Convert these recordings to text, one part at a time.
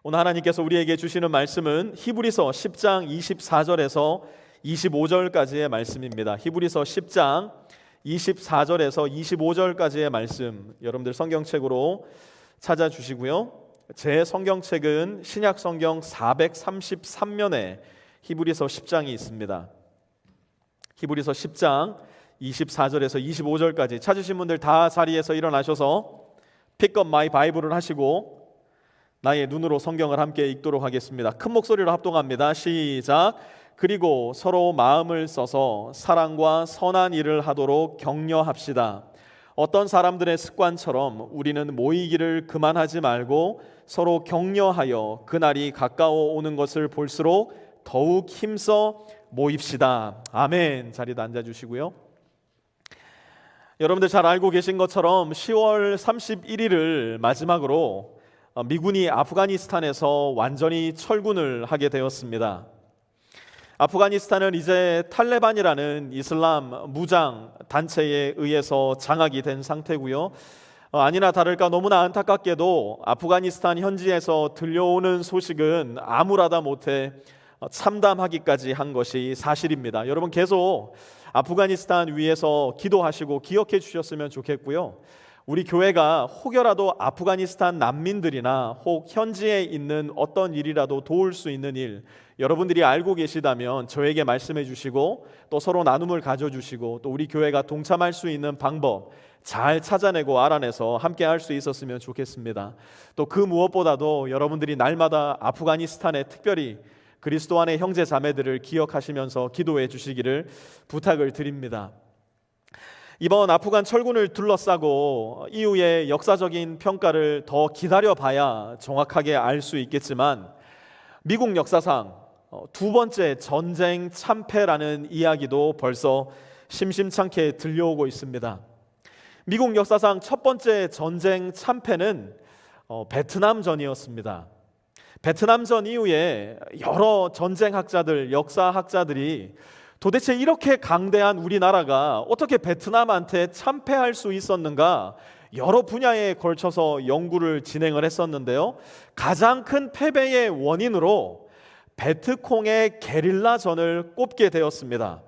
오늘 하나님께서 우리에게 주시는 말씀은 히브리서 10장 24절에서 25절까지의 말씀입니다. 히브리서 10장 24절에서 25절까지의 말씀, 여러분들 성경책으로 찾아주시고요. 제 성경책은 신약 성경 433면에 히브리서 10장이 있습니다. 히브리서 10장 24절에서 25절까지 찾으신 분들 다 자리에서 일어나셔서 픽업 마이 바이블을 하시고 나의 눈으로 성경을 함께 읽도록 하겠습니다. 큰 목소리로 합동합니다. 시작. 그리고 서로 마음을 써서 사랑과 선한 일을 하도록 격려합시다. 어떤 사람들의 습관처럼 우리는 모이기를 그만하지 말고 서로 격려하여 그날이 가까워 오는 것을 볼수록 더욱 힘써 모입시다. 아멘. 자리에 앉아주시고요. 여러분들 잘 알고 계신 것처럼 10월 31일을 마지막으로 미군이 아프가니스탄에서 완전히 철군을 하게 되었습니다. 아프가니스탄은 이제 탈레반이라는 이슬람 무장 단체에 의해서 장악이 된 상태고요. 아니나 다를까 너무나 안타깝게도 아프가니스탄 현지에서 들려오는 소식은 암울하다 못해 참담하기까지 한 것이 사실입니다. 여러분 계속 아프가니스탄 위해서 기도하시고 기억해 주셨으면 좋겠고요. 우리 교회가 혹여라도 아프가니스탄 난민들이나 혹 현지에 있는 어떤 일이라도 도울 수 있는 일, 여러분들이 알고 계시다면 저에게 말씀해 주시고 또 서로 나눔을 가져주시고 또 우리 교회가 동참할 수 있는 방법 잘 찾아내고 알아내서 함께 할 수 있었으면 좋겠습니다. 또 그 무엇보다도 여러분들이 날마다 아프가니스탄에 특별히 그리스도 안의 형제 자매들을 기억하시면서 기도해 주시기를 부탁을 드립니다. 이번 아프간 철군을 둘러싸고 이후의 역사적인 평가를 더 기다려봐야 정확하게 알 수 있겠지만 미국 역사상 두 번째 전쟁 참패라는 이야기도 벌써 심심찮게 들려오고 있습니다. 미국 역사상 첫 번째 전쟁 참패는 베트남전이었습니다. 베트남전 이후에 여러 전쟁학자들, 역사학자들이 도대체 이렇게 강대한 우리나라가 어떻게 베트남한테 참패할 수 있었는가 여러 분야에 걸쳐서 연구를 진행을 했었는데요. 가장 큰 패배의 원인으로 베트콩의 게릴라전을 꼽게 되었습니다.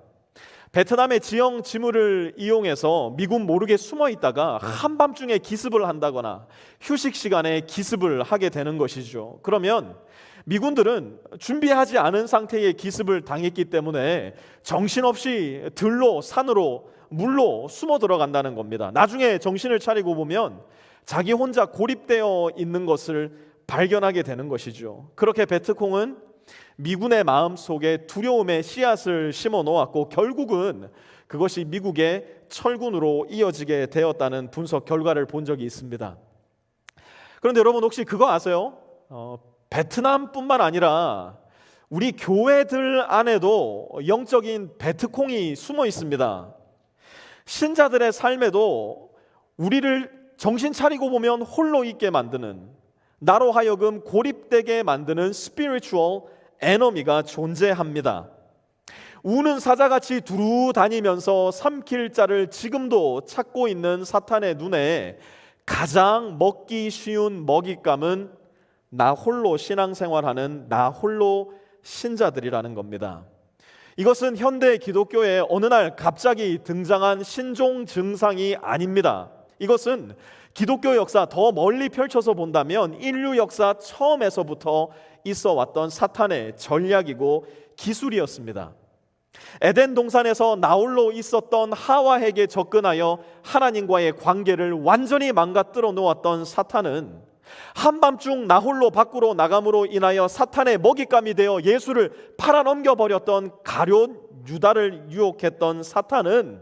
베트남의 지형 지물을 이용해서 미군 모르게 숨어 있다가 한밤중에 기습을 한다거나 휴식 시간에 기습을 하게 되는 것이죠. 그러면 미군들은 준비하지 않은 상태의 기습을 당했기 때문에 정신없이 들로, 산으로, 물로 숨어 들어간다는 겁니다. 나중에 정신을 차리고 보면 자기 혼자 고립되어 있는 것을 발견하게 되는 것이죠. 그렇게 베트콩은 미군의 마음속에 두려움의 씨앗을 심어 놓았고 결국은 그것이 미국의 철군으로 이어지게 되었다는 분석 결과를 본 적이 있습니다. 그런데 여러분 혹시 그거 아세요? 베트남뿐만 아니라 우리 교회들 안에도 영적인 베트콩이 숨어 있습니다. 신자들의 삶에도 우리를 정신 차리고 보면 홀로 있게 만드는, 나로 하여금 고립되게 만드는 spiritual enemy가 존재합니다. 우는 사자같이 두루 다니면서 삼킬 자를 지금도 찾고 있는 사탄의 눈에 가장 먹기 쉬운 먹잇감은 나 홀로 신앙생활하는 나 홀로 신자들이라는 겁니다. 이것은 현대 기독교에 어느 날 갑자기 등장한 신종 증상이 아닙니다. 이것은 기독교 역사 더 멀리 펼쳐서 본다면 인류 역사 처음에서부터 있어 왔던 사탄의 전략이고 기술이었습니다. 에덴 동산에서 나 홀로 있었던 하와에게 접근하여 하나님과의 관계를 완전히 망가뜨려 놓았던 사탄은 한밤중 나 홀로 밖으로 나감으로 인하여 사탄의 먹잇감이 되어 예수를 팔아넘겨 버렸던 가룟 유다를 유혹했던 사탄은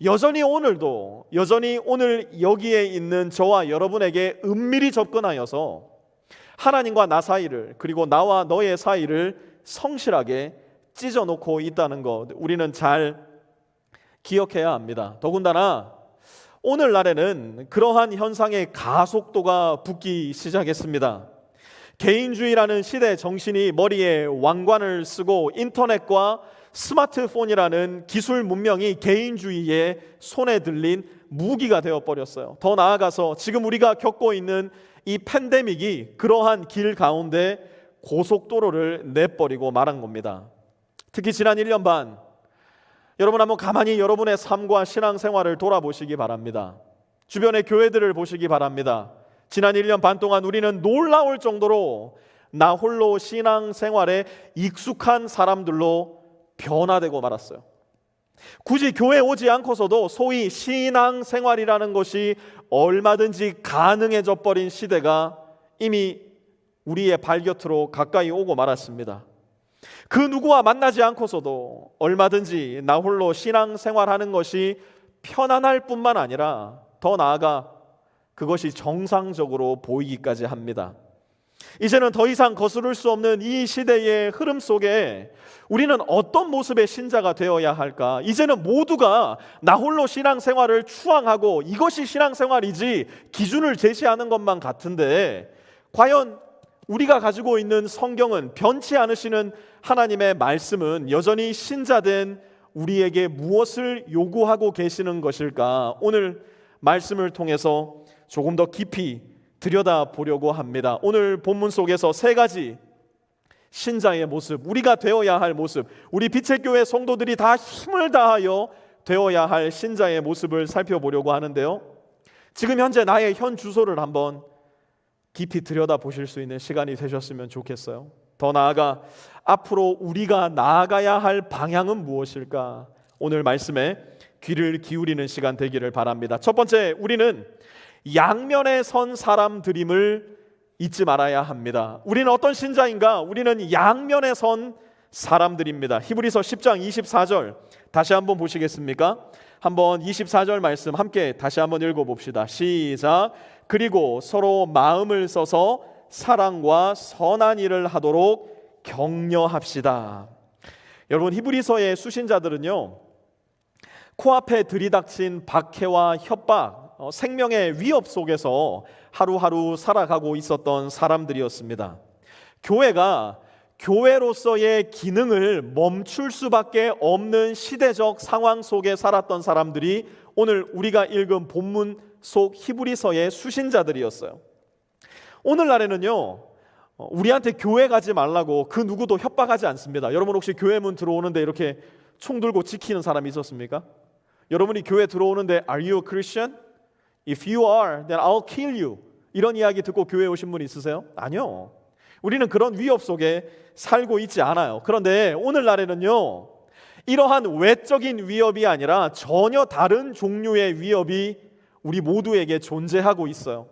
여전히 오늘도 여전히 오늘 여기에 있는 저와 여러분에게 은밀히 접근하여서 하나님과 나 사이를 그리고 나와 너의 사이를 성실하게 찢어놓고 있다는 것 우리는 잘 기억해야 합니다. 더군다나 오늘날에는 그러한 현상의 가속도가 붙기 시작했습니다. 개인주의라는 시대 정신이 머리에 왕관을 쓰고 인터넷과 스마트폰이라는 기술 문명이 개인주의의 손에 들린 무기가 되어버렸어요. 더 나아가서 지금 우리가 겪고 있는 이 팬데믹이 그러한 길 가운데 고속도로를 내버리고 말한 겁니다. 특히 지난 1년 반 여러분 한번 가만히 여러분의 삶과 신앙생활을 돌아보시기 바랍니다. 주변의 교회들을 보시기 바랍니다. 지난 1년 반 동안 우리는 놀라울 정도로 나 홀로 신앙생활에 익숙한 사람들로 변화되고 말았어요. 굳이 교회 오지 않고서도 소위 신앙생활이라는 것이 얼마든지 가능해져 버린 시대가 이미 우리의 발곁으로 가까이 오고 말았습니다. 그 누구와 만나지 않고서도 얼마든지 나 홀로 신앙생활하는 것이 편안할 뿐만 아니라 더 나아가 그것이 정상적으로 보이기까지 합니다. 이제는 더 이상 거스를 수 없는 이 시대의 흐름 속에 우리는 어떤 모습의 신자가 되어야 할까? 이제는 모두가 나 홀로 신앙생활을 추앙하고 이것이 신앙생활이지 기준을 제시하는 것만 같은데 과연 우리가 가지고 있는 성경은, 변치 않으시는 하나님의 말씀은 여전히 신자된 우리에게 무엇을 요구하고 계시는 것일까? 오늘 말씀을 통해서 조금 더 깊이 들여다보려고 합니다. 오늘 본문 속에서 세 가지 신자의 모습, 우리가 되어야 할 모습, 우리 빛의 교회 성도들이 다 힘을 다하여 되어야 할 신자의 모습을 살펴보려고 하는데요. 지금 현재 나의 현 주소를 한번 깊이 들여다보실 수 있는 시간이 되셨으면 좋겠어요. 더 나아가 앞으로 우리가 나아가야 할 방향은 무엇일까? 오늘 말씀에 귀를 기울이는 시간 되기를 바랍니다. 첫 번째, 우리는 양면에 선 사람들임을 잊지 말아야 합니다. 우리는 어떤 신자인가? 우리는 양면에 선 사람들입니다. 히브리서 10장 24절 다시 한번 보시겠습니까? 한번 24절 말씀 함께 다시 한번 읽어봅시다. 시작. 그리고 서로 마음을 써서 사랑과 선한 일을 하도록 격려합시다. 여러분, 히브리서의 수신자들은요, 코앞에 들이닥친 박해와 협박, 생명의 위협 속에서 하루하루 살아가고 있었던 사람들이었습니다. 교회가 교회로서의 기능을 멈출 수밖에 없는 시대적 상황 속에 살았던 사람들이 오늘 우리가 읽은 본문 속 히브리서의 수신자들이었어요. 오늘날에는요, 우리한테 교회 가지 말라고 그 누구도 협박하지 않습니다. 여러분 혹시 교회 문 들어오는데 이렇게 총 들고 지키는 사람이 있었습니까? 여러분이 교회 들어오는데 Are you a Christian? If you are, then I'll kill you. 이런 이야기 듣고 교회 오신 분 있으세요? 아니요. 우리는 그런 위협 속에 살고 있지 않아요. 그런데 오늘날에는요, 이러한 외적인 위협이 아니라 전혀 다른 종류의 위협이 우리 모두에게 존재하고 있어요.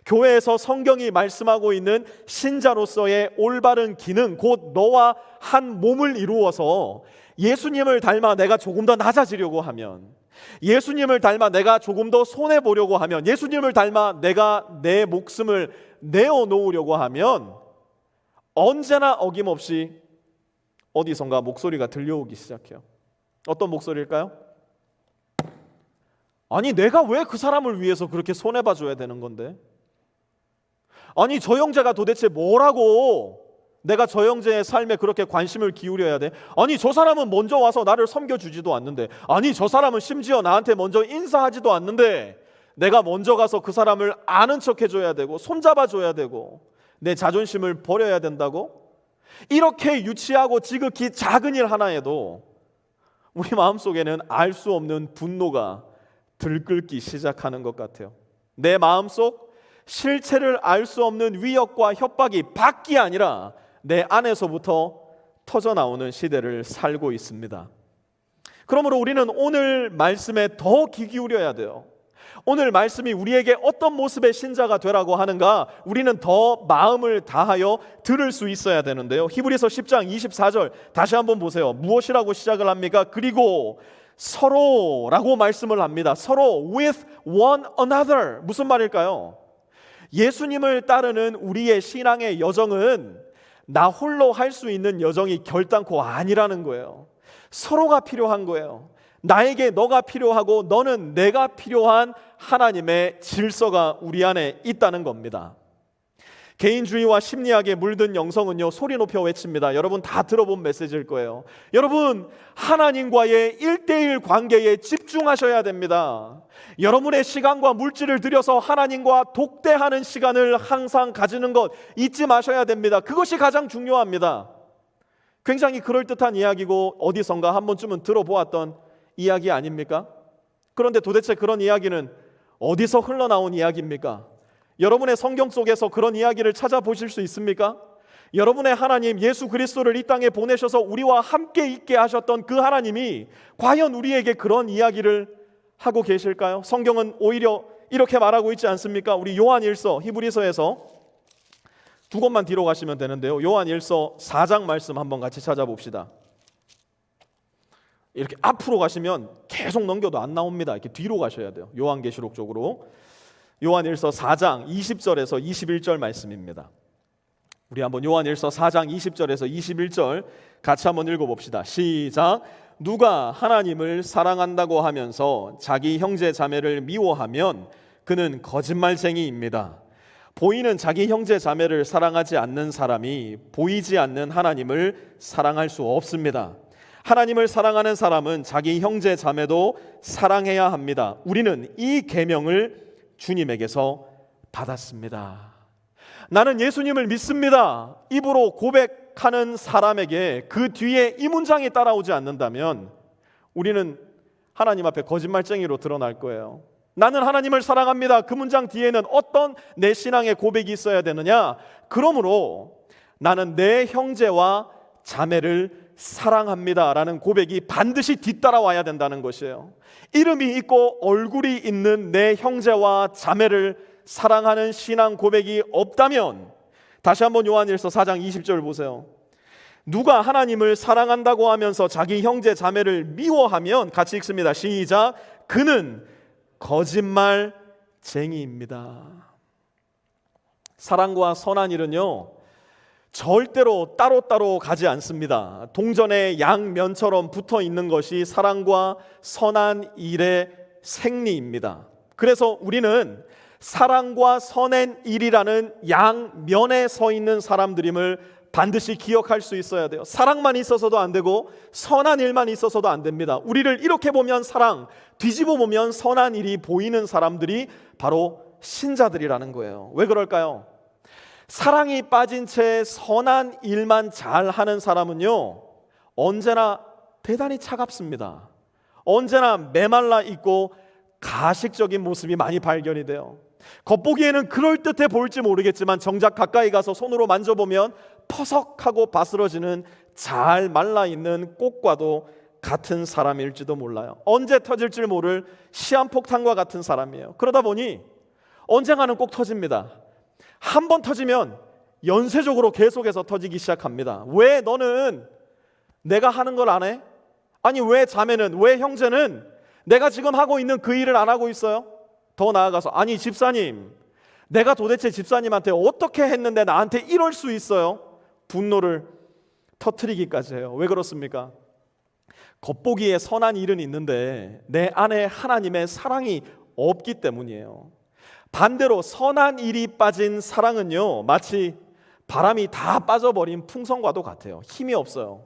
교회에서 성경이 말씀하고 있는 신자로서의 올바른 기능, 곧 너와 한 몸을 이루어서 예수님을 닮아 내가 조금 더 낮아지려고 하면, 예수님을 닮아 내가 조금 더 손해보려고 하면, 예수님을 닮아 내가 내 목숨을 내어놓으려고 하면 언제나 어김없이 어디선가 목소리가 들려오기 시작해요. 어떤 목소리일까요? 아니, 내가 왜 그 사람을 위해서 그렇게 손해봐줘야 되는 건데? 아니, 저 형제가 도대체 뭐라고 내가 저 형제의 삶에 그렇게 관심을 기울여야 돼? 아니, 저 사람은 먼저 와서 나를 섬겨주지도 않는데, 아니, 저 사람은 심지어 나한테 먼저 인사하지도 않는데 내가 먼저 가서 그 사람을 아는 척 해줘야 되고 손잡아줘야 되고 내 자존심을 버려야 된다고? 이렇게 유치하고 지극히 작은 일 하나에도 우리 마음속에는 알 수 없는 분노가 들끓기 시작하는 것 같아요. 내 마음속 실체를 알 수 없는 위협과 협박이 밖이 아니라 내 안에서부터 터져나오는 시대를 살고 있습니다. 그러므로 우리는 오늘 말씀에 더 귀 기울여야 돼요. 오늘 말씀이 우리에게 어떤 모습의 신자가 되라고 하는가, 우리는 더 마음을 다하여 들을 수 있어야 되는데요. 히브리서 10장 24절 다시 한번 보세요. 무엇이라고 시작을 합니까? 그리고 서로라고 말씀을 합니다. 서로, with one another. 무슨 말일까요? 예수님을 따르는 우리의 신앙의 여정은 나 홀로 할 수 있는 여정이 결단코 아니라는 거예요. 서로가 필요한 거예요. 나에게 너가 필요하고 너는 내가 필요한 하나님의 질서가 우리 안에 있다는 겁니다. 개인주의와 심리학에 물든 영성은요, 소리 높여 외칩니다. 여러분 다 들어본 메시지일 거예요. 여러분, 하나님과의 1:1 관계에 집중하셔야 됩니다. 여러분의 시간과 물질을 들여서 하나님과 독대하는 시간을 항상 가지는 것 잊지 마셔야 됩니다. 그것이 가장 중요합니다. 굉장히 그럴듯한 이야기고 어디선가 한 번쯤은 들어보았던 이야기 아닙니까? 그런데 도대체 그런 이야기는 어디서 흘러나온 이야기입니까? 여러분의 성경 속에서 그런 이야기를 찾아보실 수 있습니까? 여러분의 하나님 예수 그리스도를 이 땅에 보내셔서 우리와 함께 있게 하셨던 그 하나님이 과연 우리에게 그런 이야기를 하고 계실까요? 성경은 오히려 이렇게 말하고 있지 않습니까? 우리 요한일서 히브리서에서 두 권만 뒤로 가시면 되는데요, 요한일서 4장 말씀 한번 같이 찾아봅시다. 이렇게 앞으로 가시면 계속 넘겨도 안 나옵니다. 이렇게 뒤로 가셔야 돼요. 요한계시록 쪽으로. 요한일서 4장 20절에서 21절 말씀입니다. 우리 한번 요한일서 4장 20절에서 21절 같이 한번 읽어봅시다. 시작. 누가 하나님을 사랑한다고 하면서 자기 형제 자매를 미워하면 그는 거짓말쟁이입니다. 보이는 자기 형제 자매를 사랑하지 않는 사람이 보이지 않는 하나님을 사랑할 수 없습니다. 하나님을 사랑하는 사람은 자기 형제 자매도 사랑해야 합니다. 우리는 이 계명을 주님에게서 받았습니다. 나는 예수님을 믿습니다. 입으로 고백하는 사람에게 그 뒤에 이 문장이 따라오지 않는다면 우리는 하나님 앞에 거짓말쟁이로 드러날 거예요. 나는 하나님을 사랑합니다. 그 문장 뒤에는 어떤 내 신앙의 고백이 있어야 되느냐? 그러므로 나는 내 형제와 자매를 사랑합니다 라는 고백이 반드시 뒤따라와야 된다는 것이에요. 이름이 있고 얼굴이 있는 내 형제와 자매를 사랑하는 신앙 고백이 없다면, 다시 한번 요한일서 4장 20절 보세요. 누가 하나님을 사랑한다고 하면서 자기 형제 자매를 미워하면, 같이 읽습니다. 시작. 그는 거짓말쟁이입니다. 사랑과 선한 일은요, 절대로 따로따로 가지 않습니다. 동전의 양면처럼 붙어 있는 것이 사랑과 선한 일의 생리입니다. 그래서 우리는 사랑과 선한 일이라는 양면에 서 있는 사람들임을 반드시 기억할 수 있어야 돼요. 사랑만 있어서도 안 되고 선한 일만 있어서도 안 됩니다. 우리를 이렇게 보면 사랑, 뒤집어 보면 선한 일이 보이는 사람들이 바로 신자들이라는 거예요. 왜 그럴까요? 사랑이 빠진 채 선한 일만 잘하는 사람은요, 언제나 대단히 차갑습니다. 언제나 메말라 있고 가식적인 모습이 많이 발견이 돼요. 겉보기에는 그럴듯해 보일지 모르겠지만 정작 가까이 가서 손으로 만져보면 퍼석하고 바스러지는 잘 말라있는 꽃과도 같은 사람일지도 몰라요. 언제 터질지 모를 시한폭탄과 같은 사람이에요. 그러다 보니 언젠가는 꼭 터집니다. 한 번 터지면 연쇄적으로 계속해서 터지기 시작합니다. 왜 너는 내가 하는 걸 안 해? 아니 왜 자매는, 왜 형제는 내가 지금 하고 있는 그 일을 안 하고 있어요? 더 나아가서 아니 집사님, 내가 도대체 집사님한테 어떻게 했는데 나한테 이럴 수 있어요? 분노를 터뜨리기까지 해요. 왜 그렇습니까? 겉보기에 선한 일은 있는데 내 안에 하나님의 사랑이 없기 때문이에요. 반대로 선한 일이 빠진 사랑은요, 마치 바람이 다 빠져버린 풍선과도 같아요. 힘이 없어요.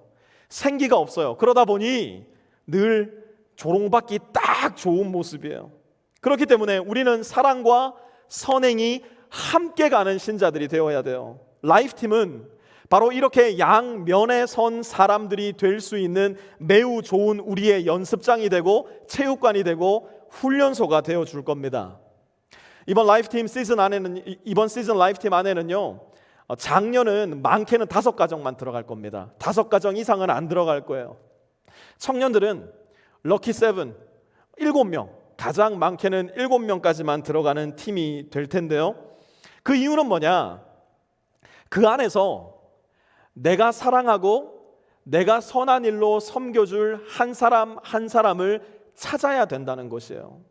생기가 없어요. 그러다 보니 늘 조롱받기 딱 좋은 모습이에요. 그렇기 때문에 우리는 사랑과 선행이 함께 가는 신자들이 되어야 돼요. 라이프팀은 바로 이렇게 양면에 선 사람들이 될 수 있는 매우 좋은 우리의 연습장이 되고 체육관이 되고 훈련소가 되어 줄 겁니다. 이번 시즌 라이프팀 안에는요, 작년은 많게는 5가정만 들어갈 겁니다. 5가정 이상은 안 들어갈 거예요. 청년들은 럭키 7, 7명, 가장 많게는 7명까지만 들어가는 팀이 될 텐데요. 그 이유는 뭐냐? 그 안에서 내가 사랑하고 내가 선한 일로 섬겨줄 한 사람 한 사람을 찾아야 된다는 것이에요.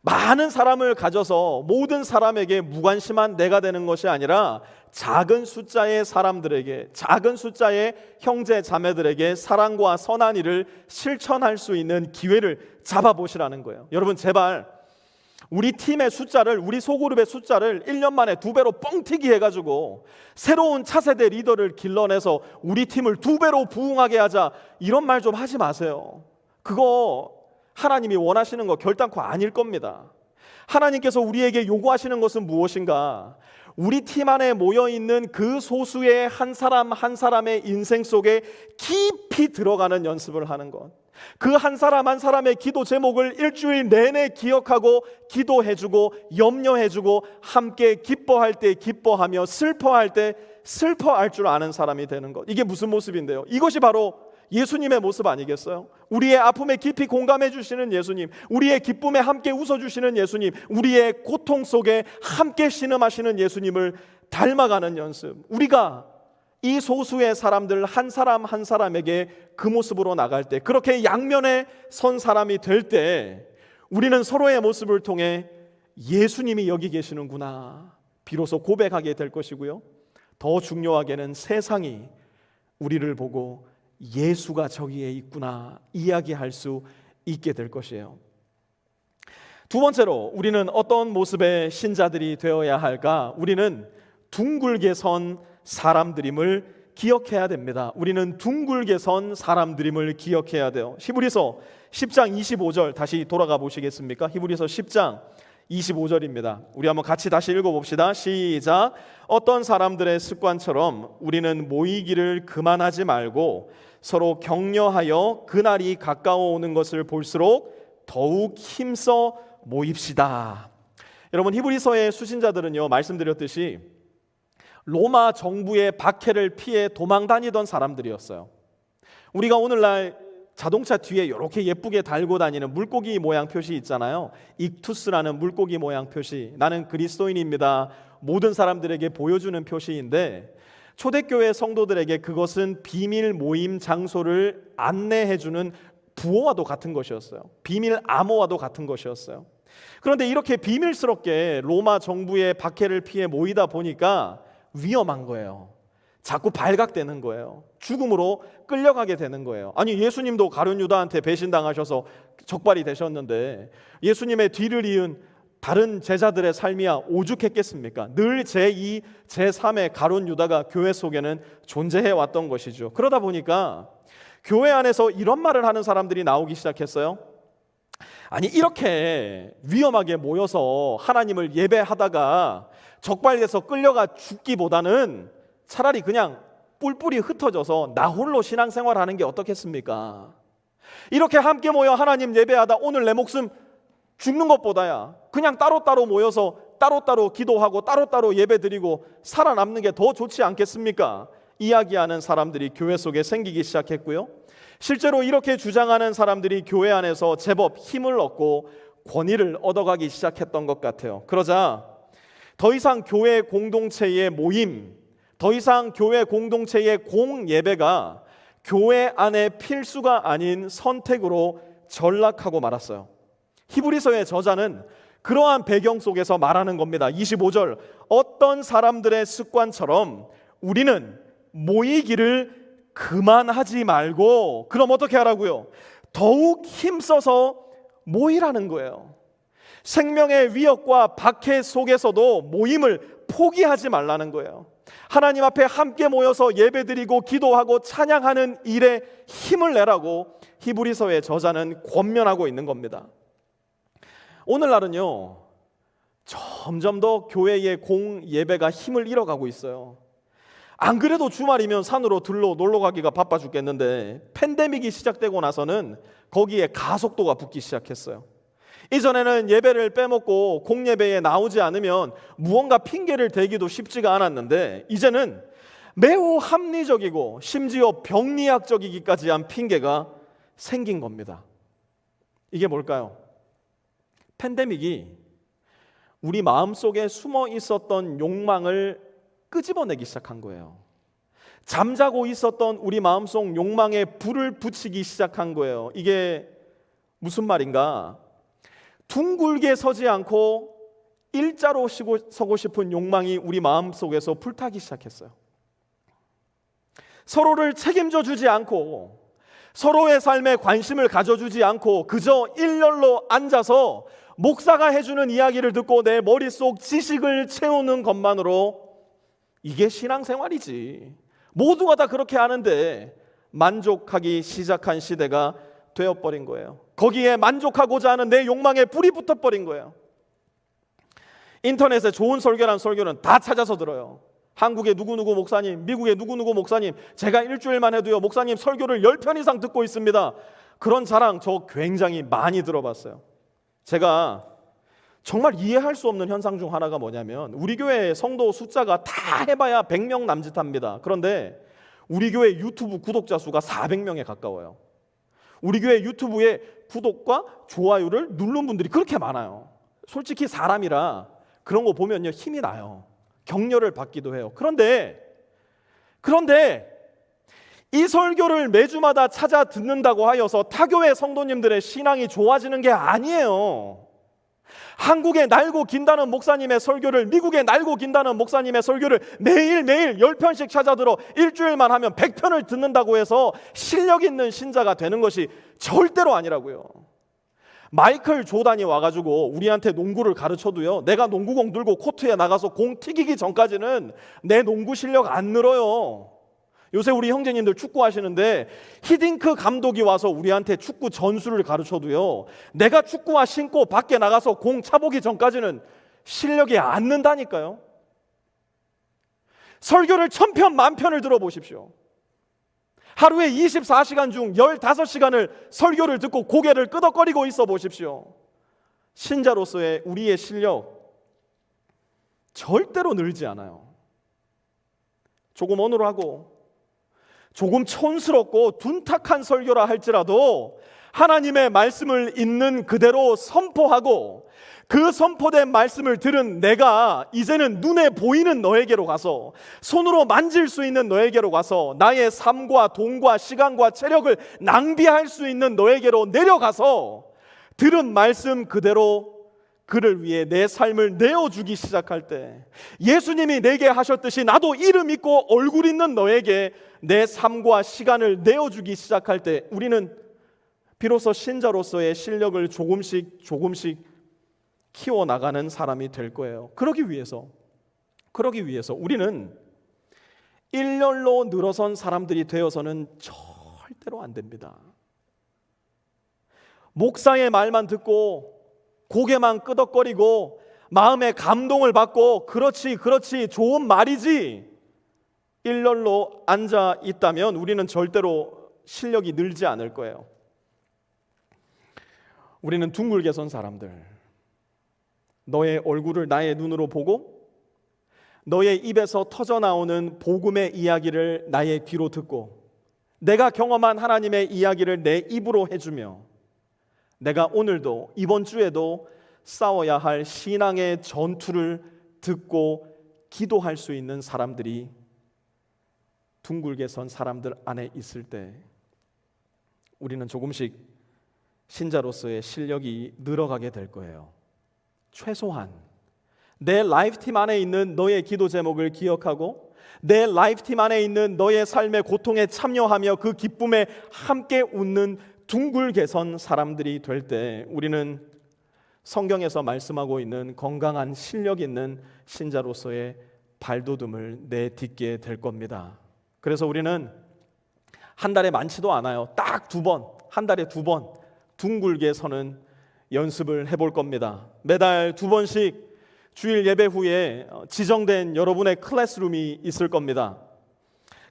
많은 사람을 가져서 모든 사람에게 무관심한 내가 되는 것이 아니라 작은 숫자의 사람들에게, 작은 숫자의 형제 자매들에게 사랑과 선한 일을 실천할 수 있는 기회를 잡아보시라는 거예요. 여러분 제발 우리 팀의 숫자를, 우리 소그룹의 숫자를 1년 만에 2배로 뻥튀기 해가지고 새로운 차세대 리더를 길러내서 우리 팀을 2배로 부흥하게 하자, 이런 말 좀 하지 마세요. 그거 하나님이 원하시는 거 결단코 아닐 겁니다. 하나님께서 우리에게 요구하시는 것은 무엇인가? 우리 팀 안에 모여있는 그 소수의 한 사람 한 사람의 인생 속에 깊이 들어가는 연습을 하는 것, 그 한 사람 한 사람의 기도 제목을 일주일 내내 기억하고 기도해주고 염려해주고 함께 기뻐할 때 기뻐하며 슬퍼할 때 슬퍼할 줄 아는 사람이 되는 것, 이게 무슨 모습인데요? 이것이 바로 예수님의 모습 아니겠어요? 우리의 아픔에 깊이 공감해 주시는 예수님, 우리의 기쁨에 함께 웃어주시는 예수님, 우리의 고통 속에 함께 신음하시는 예수님을 닮아가는 연습. 우리가 이 소수의 사람들 한 사람 한 사람에게 그 모습으로 나갈 때, 그렇게 양면에 선 사람이 될 때, 우리는 서로의 모습을 통해 예수님이 여기 계시는구나 비로소 고백하게 될 것이고요, 더 중요하게는 세상이 우리를 보고 예수가 저기에 있구나 이야기할 수 있게 될 것이에요. 두 번째로, 우리는 어떤 모습의 신자들이 되어야 할까? 우리는 둥글게 선 사람들임을 기억해야 됩니다. 우리는 둥글게 선 사람들임을 기억해야 돼요. 히브리서 10장 25절 다시 돌아가 보시겠습니까? 히브리서 10장 25절입니다. 우리 한번 같이 다시 읽어봅시다. 시작. 어떤 사람들의 습관처럼 우리는 모이기를 그만하지 말고 서로 격려하여 그날이 가까워 오는 것을 볼수록 더욱 힘써 모입시다. 여러분, 히브리서의 수신자들은요, 말씀드렸듯이 로마 정부의 박해를 피해 도망 다니던 사람들이었어요. 우리가 오늘날 자동차 뒤에 이렇게 예쁘게 달고 다니는 물고기 모양 표시 있잖아요. 익투스라는 물고기 모양 표시, 나는 그리스도인입니다, 모든 사람들에게 보여주는 표시인데, 초대교회 성도들에게 그것은 비밀 모임 장소를 안내해주는 부호와도 같은 것이었어요. 비밀 암호와도 같은 것이었어요. 그런데 이렇게 비밀스럽게 로마 정부의 박해를 피해 모이다 보니까 위험한 거예요. 자꾸 발각되는 거예요. 죽음으로 끌려가게 되는 거예요. 아니, 예수님도 가룟 유다한테 배신당하셔서 적발이 되셨는데 예수님의 뒤를 이은 다른 제자들의 삶이야 오죽했겠습니까? 늘 제2, 제3의 가룟 유다가 교회 속에는 존재해 왔던 것이죠. 그러다 보니까 교회 안에서 이런 말을 하는 사람들이 나오기 시작했어요. 아니, 이렇게 위험하게 모여서 하나님을 예배하다가 적발돼서 끌려가 죽기보다는 차라리 그냥 뿔뿔이 흩어져서 나 홀로 신앙생활하는 게 어떻겠습니까? 이렇게 함께 모여 하나님 예배하다 오늘 내 목숨 죽는 것보다야 그냥 따로따로 모여서 따로따로 기도하고 따로따로 예배드리고 살아남는 게 더 좋지 않겠습니까? 이야기하는 사람들이 교회 속에 생기기 시작했고요, 실제로 이렇게 주장하는 사람들이 교회 안에서 제법 힘을 얻고 권위를 얻어가기 시작했던 것 같아요. 그러자 더 이상 교회 공동체의 모임, 더 이상 교회 공동체의 공예배가 교회 안에 필수가 아닌 선택으로 전락하고 말았어요. 히브리서의 저자는 그러한 배경 속에서 말하는 겁니다. 25절, 어떤 사람들의 습관처럼 우리는 모이기를 그만하지 말고, 그럼 어떻게 하라고요? 더욱 힘써서 모이라는 거예요. 생명의 위협과 박해 속에서도 모임을 포기하지 말라는 거예요. 하나님 앞에 함께 모여서 예배드리고 기도하고 찬양하는 일에 힘을 내라고 히브리서의 저자는 권면하고 있는 겁니다. 오늘날은요, 점점 더 교회의 공예배가 힘을 잃어가고 있어요. 안 그래도 주말이면 산으로 들러 놀러 가기가 바빠 죽겠는데 팬데믹이 시작되고 나서는 거기에 가속도가 붙기 시작했어요. 이전에는 예배를 빼먹고 공예배에 나오지 않으면 무언가 핑계를 대기도 쉽지가 않았는데, 이제는 매우 합리적이고 심지어 병리학적이기까지 한 핑계가 생긴 겁니다. 이게 뭘까요? 팬데믹이 우리 마음속에 숨어 있었던 욕망을 끄집어내기 시작한 거예요. 잠자고 있었던 우리 마음속 욕망에 불을 붙이기 시작한 거예요. 이게 무슨 말인가? 둥글게 서지 않고 일자로 서고 싶은 욕망이 우리 마음속에서 불타기 시작했어요. 서로를 책임져 주지 않고 서로의 삶에 관심을 가져주지 않고 그저 일렬로 앉아서 목사가 해주는 이야기를 듣고 내 머릿속 지식을 채우는 것만으로 이게 신앙생활이지. 모두가 다 그렇게 하는데 만족하기 시작한 시대가 되어버린 거예요. 거기에 만족하고자 하는 내 욕망에 불이 붙어버린 거예요. 인터넷에 좋은 설교란 설교는 다 찾아서 들어요. 한국의 누구누구 목사님, 미국의 누구누구 목사님, 제가 일주일만 해도요 목사님 설교를 10편 이상 듣고 있습니다. 그런 자랑 저 굉장히 많이 들어봤어요. 제가 정말 이해할 수 없는 현상 중 하나가 뭐냐면 우리 교회 성도 숫자가 다 해봐야 100명 남짓합니다. 그런데 우리 교회 유튜브 구독자 수가 400명에 가까워요. 우리 교회 유튜브에 구독과 좋아요를 누른 분들이 그렇게 많아요. 솔직히 사람이라 그런 거 보면요 힘이 나요. 격려를 받기도 해요. 그런데 이 설교를 매주마다 찾아 듣는다고 하여서 타교회 성도님들의 신앙이 좋아지는 게 아니에요. 한국에 날고 긴다는 목사님의 설교를, 미국에 날고 긴다는 목사님의 설교를 매일매일 10편씩 찾아들어 일주일만 하면 100편을 듣는다고 해서 실력 있는 신자가 되는 것이 절대로 아니라고요. 마이클 조단이 와가지고 우리한테 농구를 가르쳐도요 내가 농구공 들고 코트에 나가서 공 튀기기 전까지는 내 농구 실력 안 늘어요. 요새 우리 형제님들 축구 하시는데 히딩크 감독이 와서 우리한테 축구 전술을 가르쳐도요 내가 축구화 신고 밖에 나가서 공 차보기 전까지는 실력이 안 는다니까요. 설교를 1000편 만편을 들어보십시오. 하루에 24시간 중 15시간을 설교를 듣고 고개를 끄덕거리고 있어 보십시오. 신자로서의 우리의 실력 절대로 늘지 않아요. 조금 어눌하고 조금 촌스럽고 둔탁한 설교라 할지라도 하나님의 말씀을 있는 그대로 선포하고 그 선포된 말씀을 들은 내가 이제는 눈에 보이는 너에게로 가서 손으로 만질 수 있는 너에게로 가서 나의 삶과 돈과 시간과 체력을 낭비할 수 있는 너에게로 내려가서 들은 말씀 그대로 그를 위해 내 삶을 내어주기 시작할 때 예수님이 내게 하셨듯이 나도 이름 있고 얼굴 있는 너에게 내 삶과 시간을 내어주기 시작할 때 우리는 비로소 신자로서의 실력을 조금씩 키워나가는 사람이 될 거예요. 그러기 위해서 우리는 일렬로 늘어선 사람들이 되어서는 절대로 안 됩니다. 목사의 말만 듣고 고개만 끄덕거리고 마음에 감동을 받고 그렇지 좋은 말이지 일렬로 앉아 있다면 우리는 절대로 실력이 늘지 않을 거예요. 우리는 둥글게 선 사람들, 너의 얼굴을 나의 눈으로 보고 너의 입에서 터져나오는 복음의 이야기를 나의 귀로 듣고 내가 경험한 하나님의 이야기를 내 입으로 해주며 내가 오늘도 이번 주에도 싸워야 할 신앙의 전투를 듣고 기도할 수 있는 사람들이 둥글게 선 사람들 안에 있을 때 우리는 조금씩 신자로서의 실력이 늘어가게 될 거예요. 최소한 내 라이프팀 안에 있는 너의 기도 제목을 기억하고 내 라이프팀 안에 있는 너의 삶의 고통에 참여하며 그 기쁨에 함께 웃는 둥글게 선 사람들이 될 때 우리는 성경에서 말씀하고 있는 건강한 실력 있는 신자로서의 발돋움을 내딛게 될 겁니다. 그래서 우리는 한 달에 많지도 않아요. 딱 2번, 한 달에 2번 둥글게 서는 연습을 해볼 겁니다. 매달 2번씩 주일 예배 후에 지정된 여러분의 클래스룸이 있을 겁니다.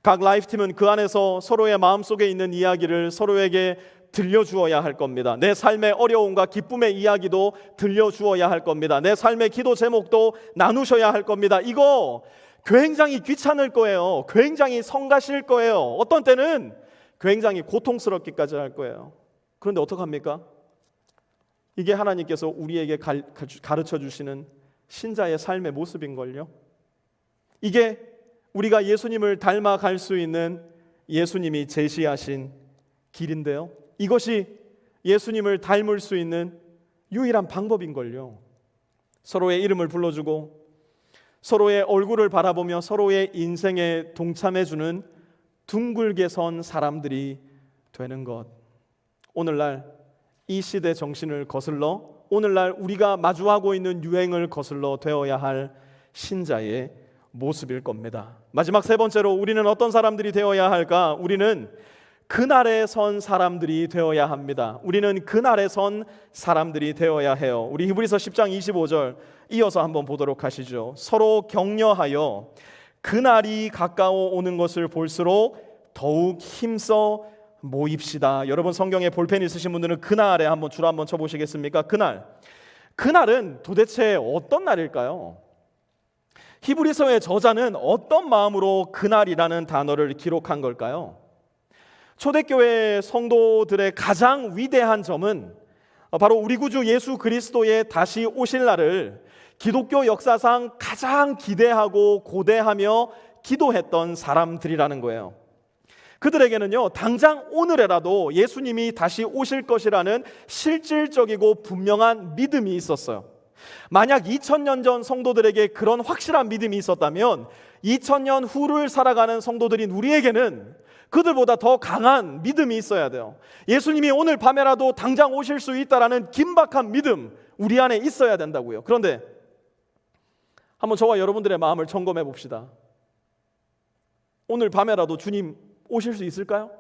각 라이프팀은 그 안에서 서로의 마음속에 있는 이야기를 서로에게 들려주어야 할 겁니다. 내 삶의 어려움과 기쁨의 이야기도 들려주어야 할 겁니다. 내 삶의 기도 제목도 나누셔야 할 겁니다. 이거 굉장히 귀찮을 거예요. 굉장히 성가실 거예요. 어떤 때는 굉장히 고통스럽기까지 할 거예요. 그런데 어떡합니까? 이게 하나님께서 우리에게 가르쳐 주시는 신자의 삶의 모습인걸요. 이게 우리가 예수님을 닮아갈 수 있는 예수님이 제시하신 길인데요. 이것이 예수님을 닮을 수 있는 유일한 방법인걸요. 서로의 이름을 불러주고 서로의 얼굴을 바라보며 서로의 인생에 동참해주는 둥글게 선 사람들이 되는 것. 오늘날 이 시대 정신을 거슬러 오늘날 우리가 마주하고 있는 유행을 거슬러 되어야 할 신자의 모습일 겁니다. 마지막 세 번째로 우리는 어떤 사람들이 되어야 할까? 우리는 그날에 선 사람들이 되어야 합니다. 우리는 그날에 선 사람들이 되어야 해요. 우리 히브리서 10장 25절 이어서 한번 보도록 하시죠. 서로 격려하여 그날이 가까워 오는 것을 볼수록 더욱 힘써 모입시다. 여러분 성경에 볼펜 있으신 분들은 그날에 한번 줄 한번 쳐보시겠습니까? 그날은 도대체 어떤 날일까요? 히브리서의 저자는 어떤 마음으로 그날이라는 단어를 기록한 걸까요? 초대교회 성도들의 가장 위대한 점은 바로 우리 구주 예수 그리스도의 다시 오실 날을 기독교 역사상 가장 기대하고 고대하며 기도했던 사람들이라는 거예요. 그들에게는요, 당장 오늘에라도 예수님이 다시 오실 것이라는 실질적이고 분명한 믿음이 있었어요. 만약 2000년 전 성도들에게 그런 확실한 믿음이 있었다면 2000년 후를 살아가는 성도들인 우리에게는 그들보다 더 강한 믿음이 있어야 돼요. 예수님이 오늘 밤에라도 당장 오실 수 있다라는 긴박한 믿음 우리 안에 있어야 된다고요. 그런데 한번 저와 여러분들의 마음을 점검해 봅시다. 오늘 밤에라도 주님 오실 수 있을까요?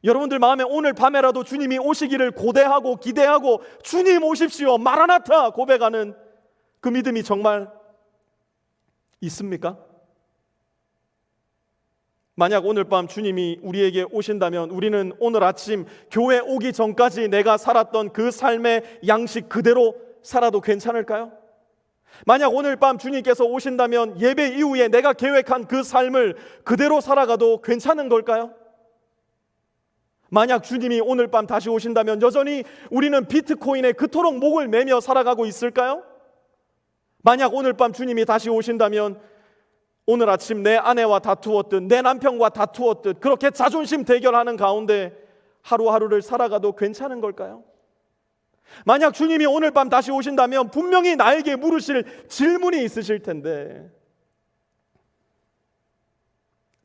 여러분들 마음에 오늘 밤에라도 주님이 오시기를 고대하고 기대하고 주님 오십시오 마라나타 고백하는 그 믿음이 정말 있습니까? 만약 오늘 밤 주님이 우리에게 오신다면 우리는 오늘 아침 교회 오기 전까지 내가 살았던 그 삶의 양식 그대로 살아도 괜찮을까요? 만약 오늘 밤 주님께서 오신다면 예배 이후에 내가 계획한 그 삶을 그대로 살아가도 괜찮은 걸까요? 만약 주님이 오늘 밤 다시 오신다면 여전히 우리는 비트코인에 그토록 목을 매며 살아가고 있을까요? 만약 오늘 밤 주님이 다시 오신다면 오늘 아침 내 아내와 다투었듯 내 남편과 다투었듯 그렇게 자존심 대결하는 가운데 하루하루를 살아가도 괜찮은 걸까요? 만약 주님이 오늘 밤 다시 오신다면 분명히 나에게 물으실 질문이 있으실 텐데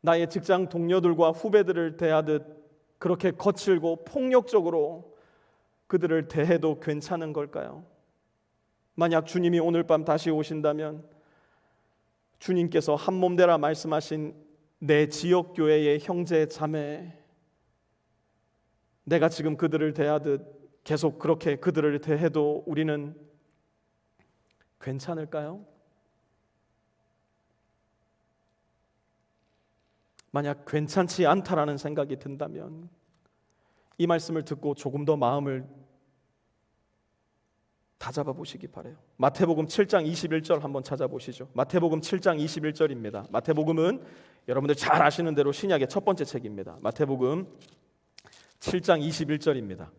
나의 직장 동료들과 후배들을 대하듯 그렇게 거칠고 폭력적으로 그들을 대해도 괜찮은 걸까요? 만약 주님이 오늘 밤 다시 오신다면 주님께서 한몸 되라 말씀하신 내 지역교회의 형제 자매 내가 지금 그들을 대하듯 계속 그렇게 그들을 대해도 우리는 괜찮을까요? 만약 괜찮지 않다라는 생각이 든다면 이 말씀을 듣고 조금 더 마음을 다잡아 보시기 바라요. 마태복음 7장 21절 한번 찾아보시죠. 마태복음 7장 21절입니다. 마태복음은 여러분들 잘 아시는 대로 신약의 첫 번째 책입니다. 마태복음 7장 21절입니다.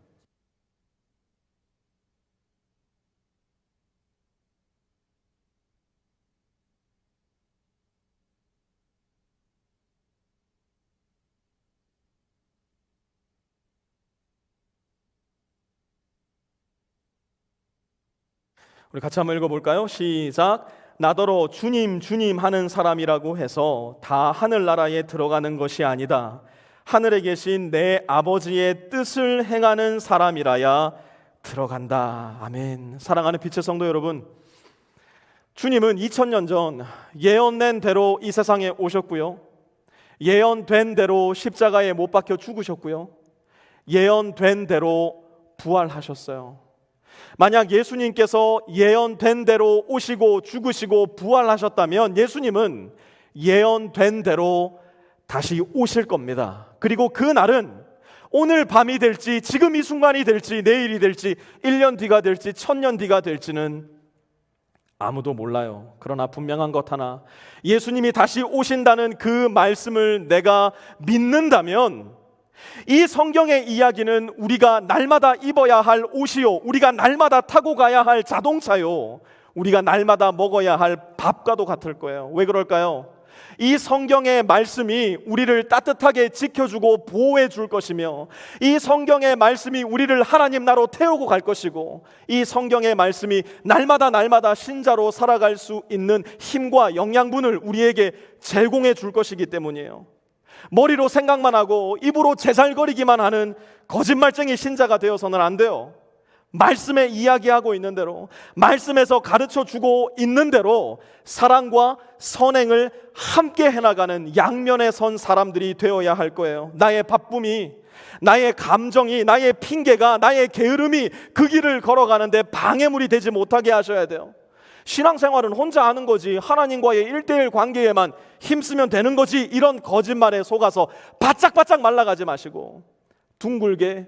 우리 같이 한번 읽어볼까요? 시작. 나더러 주님 주님 하는 사람이라고 해서 다 하늘나라에 들어가는 것이 아니다. 하늘에 계신 내 아버지의 뜻을 행하는 사람이라야 들어간다. 아멘. 사랑하는 빛의 성도 여러분, 주님은 2000년 전 예언된 대로 이 세상에 오셨고요, 예언된 대로 십자가에 못 박혀 죽으셨고요, 예언된 대로 부활하셨어요. 만약 예수님께서 예언된 대로 오시고 죽으시고 부활하셨다면 예수님은 예언된 대로 다시 오실 겁니다. 그리고 그 날은 오늘 밤이 될지 지금 이 순간이 될지 내일이 될지 1년 뒤가 될지 1000년 뒤가 될지는 아무도 몰라요. 그러나 분명한 것 하나, 예수님이 다시 오신다는 그 말씀을 내가 믿는다면 이 성경의 이야기는 우리가 날마다 입어야 할 옷이요, 우리가 날마다 타고 가야 할 자동차요, 우리가 날마다 먹어야 할 밥과도 같을 거예요. 왜 그럴까요? 이 성경의 말씀이 우리를 따뜻하게 지켜주고 보호해 줄 것이며, 이 성경의 말씀이 우리를 하나님 나라로 태우고 갈 것이고, 이 성경의 말씀이 날마다 신자로 살아갈 수 있는 힘과 영양분을 우리에게 제공해 줄 것이기 때문이에요. 머리로 생각만 하고 입으로 제잘거리기만 하는 거짓말쟁이 신자가 되어서는 안 돼요. 말씀에 이야기하고 있는 대로, 말씀에서 가르쳐주고 있는 대로 사랑과 선행을 함께 해나가는 양면에 선 사람들이 되어야 할 거예요. 나의 바쁨이, 나의 감정이, 나의 핑계가, 나의 게으름이 그 길을 걸어가는데 방해물이 되지 못하게 하셔야 돼요. 신앙생활은 혼자 하는 거지, 하나님과의 1:1 관계에만 힘쓰면 되는 거지, 이런 거짓말에 속아서 바짝바짝 말라가지 마시고 둥글게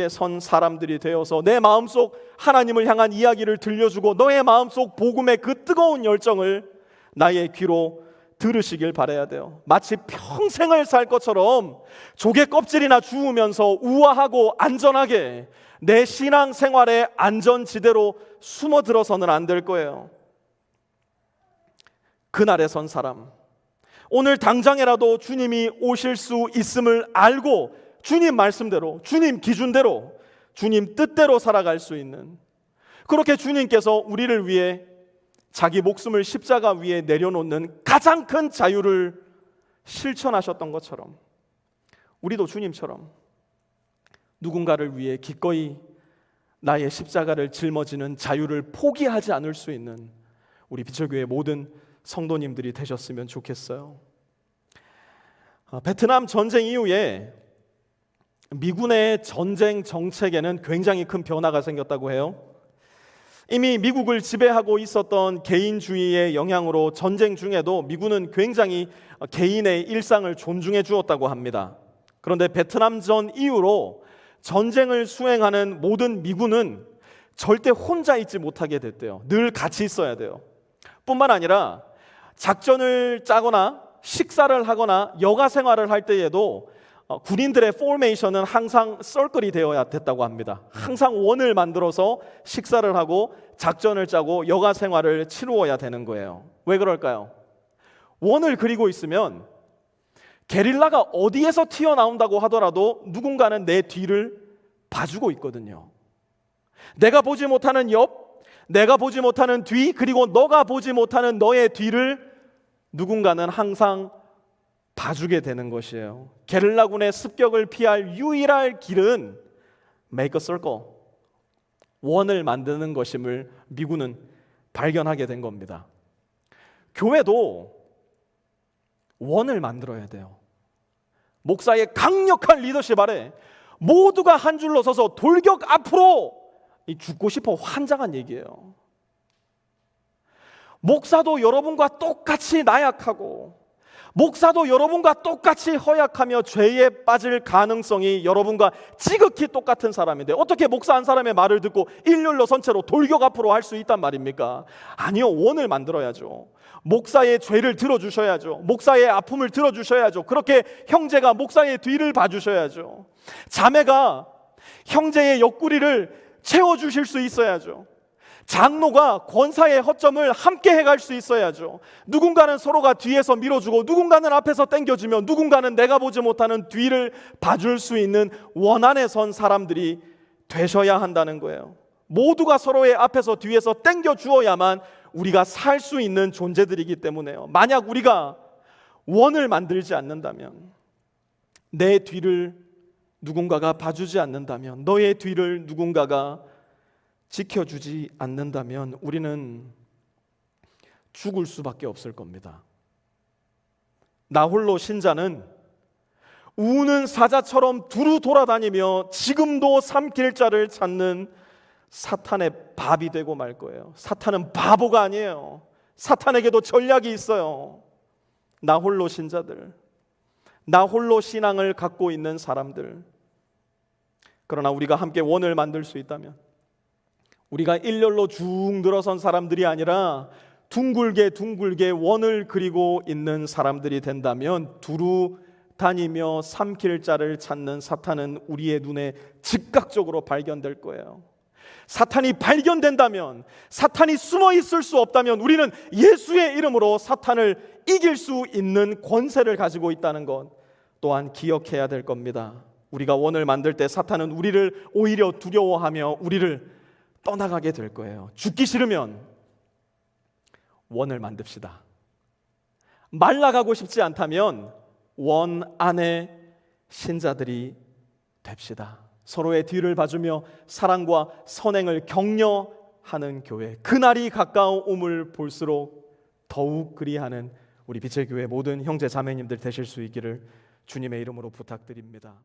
선 사람들이 되어서 내 마음속 하나님을 향한 이야기를 들려주고 너의 마음속 복음의 그 뜨거운 열정을 나의 귀로 들으시길 바라야 돼요. 마치 평생을 살 것처럼 조개 껍질이나 주우면서 우아하고 안전하게 내 신앙 생활의 안전지대로 숨어들어서는 안 될 거예요. 그날에 선 사람, 오늘 당장이라도 주님이 오실 수 있음을 알고 주님 말씀대로, 주님 기준대로, 주님 뜻대로 살아갈 수 있는, 그렇게 주님께서 우리를 위해 자기 목숨을 십자가 위에 내려놓는 가장 큰 자유를 실천하셨던 것처럼 우리도 주님처럼 누군가를 위해 기꺼이 나의 십자가를 짊어지는 자유를 포기하지 않을 수 있는 우리 비철교회 모든 성도님들이 되셨으면 좋겠어요. 베트남 전쟁 이후에 미군의 전쟁 정책에는 굉장히 큰 변화가 생겼다고 해요. 이미 미국을 지배하고 있었던 개인주의의 영향으로 전쟁 중에도 미군은 굉장히 개인의 일상을 존중해 주었다고 합니다. 그런데 베트남전 이후로 전쟁을 수행하는 모든 미군은 절대 혼자 있지 못하게 됐대요. 늘 같이 있어야 돼요. 뿐만 아니라 작전을 짜거나 식사를 하거나 여가 생활을 할 때에도 군인들의 포메이션은 항상 서클이 되어야 됐다고 합니다. 항상 원을 만들어서 식사를 하고 작전을 짜고 여가 생활을 치루어야 되는 거예요. 왜 그럴까요? 원을 그리고 있으면 게릴라가 어디에서 튀어나온다고 하더라도 누군가는 내 뒤를 봐주고 있거든요. 내가 보지 못하는 옆, 내가 보지 못하는 뒤, 그리고 너가 보지 못하는 너의 뒤를 누군가는 항상 봐주게 되는 것이에요. 게릴라군의 습격을 피할 유일한 길은 make a circle, 원을 만드는 것임을 미군은 발견하게 된 겁니다. 교회도 원을 만들어야 돼요. 목사의 강력한 리더십 아래 모두가 한 줄로 서서 돌격 앞으로, 죽고 싶어 환장한 얘기예요. 목사도 여러분과 똑같이 나약하고 목사도 여러분과 똑같이 허약하며 죄에 빠질 가능성이 여러분과 지극히 똑같은 사람인데 어떻게 목사 한 사람의 말을 듣고 일렬로 선체로 돌격 앞으로 할 수 있단 말입니까? 아니요, 원을 만들어야죠. 목사의 죄를 들어주셔야죠. 목사의 아픔을 들어주셔야죠. 그렇게 형제가 목사의 뒤를 봐주셔야죠. 자매가 형제의 옆구리를 채워주실 수 있어야죠. 장로가 권사의 허점을 함께 해갈 수 있어야죠. 누군가는 서로가 뒤에서 밀어주고 누군가는 앞에서 당겨주며 누군가는 내가 보지 못하는 뒤를 봐줄 수 있는 원 안에 선 사람들이 되셔야 한다는 거예요. 모두가 서로의 앞에서 뒤에서 당겨주어야만 우리가 살 수 있는 존재들이기 때문에요. 만약 우리가 원을 만들지 않는다면, 내 뒤를 누군가가 봐주지 않는다면, 너의 뒤를 누군가가 지켜주지 않는다면 우리는 죽을 수밖에 없을 겁니다. 나 홀로 신자는 우는 사자처럼 두루 돌아다니며 지금도 삼킬 자를 찾는 사탄의 밥이 되고 말 거예요. 사탄은 바보가 아니에요. 사탄에게도 전략이 있어요. 나 홀로 신자들, 나 홀로 신앙을 갖고 있는 사람들. 그러나 우리가 함께 원을 만들 수 있다면, 우리가 일렬로 쭉 늘어선 사람들이 아니라 둥글게 원을 그리고 있는 사람들이 된다면 두루 다니며 삼킬 자를 찾는 사탄은 우리의 눈에 즉각적으로 발견될 거예요. 사탄이 발견된다면, 사탄이 숨어 있을 수 없다면 우리는 예수의 이름으로 사탄을 이길 수 있는 권세를 가지고 있다는 것 또한 기억해야 될 겁니다. 우리가 원을 만들 때 사탄은 우리를 오히려 두려워하며 우리를 떠나가게 될 거예요. 죽기 싫으면 원을 만듭시다. 말라가고 싶지 않다면 원 안의 신자들이 됩시다. 서로의 뒤를 봐주며 사랑과 선행을 격려하는 교회, 그날이 가까움을 볼수록 더욱 그리하는 우리 빛의 교회 모든 형제 자매님들 되실 수 있기를 주님의 이름으로 부탁드립니다.